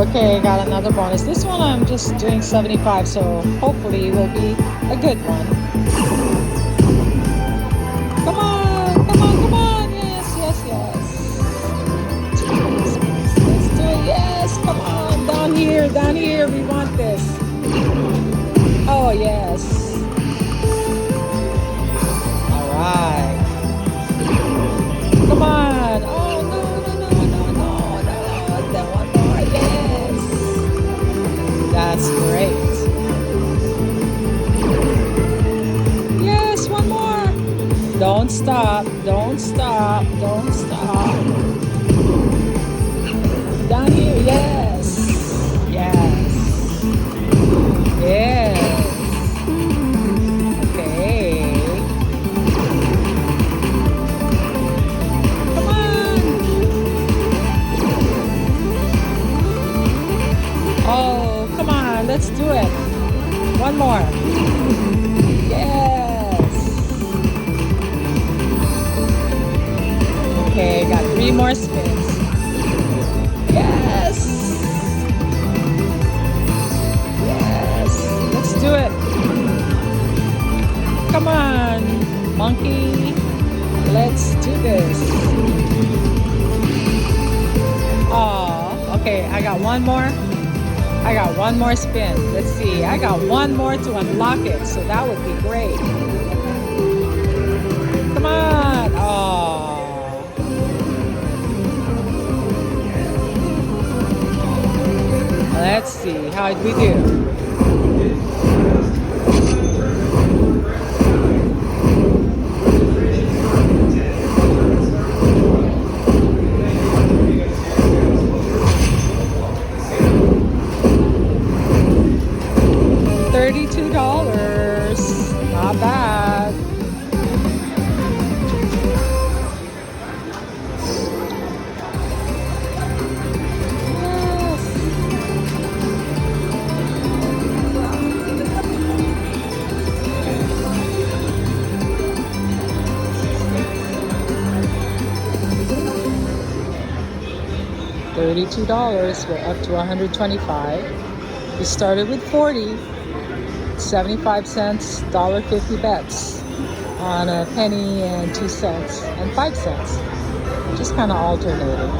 Okay, got another bonus. This one I'm just doing 75, so hopefully it will be a good one. Come on, come on, come on. Yes, yes, yes. Let's do it. Yes, come on. Down here, down here. We want this. Oh, yes. All right. Come on. Oh, no, no, no, no, no, no. Then one more. Yes. That's great. Yes, one more. Don't stop. Don't stop. Don't stop. Down here. Yes. Yes. Yes. Okay. Come on. Oh, come on. Let's do it. One more. Yes. Okay, got 3 more spins. Yes. Yes. Let's do it. Come on, monkey. Let's do this. Oh, okay. I got one more. I got one more spin. Let's see. I got one more to unlock it, so that would be great. Come on. Oh. Let's see. How did we do? $32. Not bad. $32. We're up to 125. We started with 40. 75 cents, $1.50 bets on a penny and 2 cents and 5 cents. Just kind of alternating.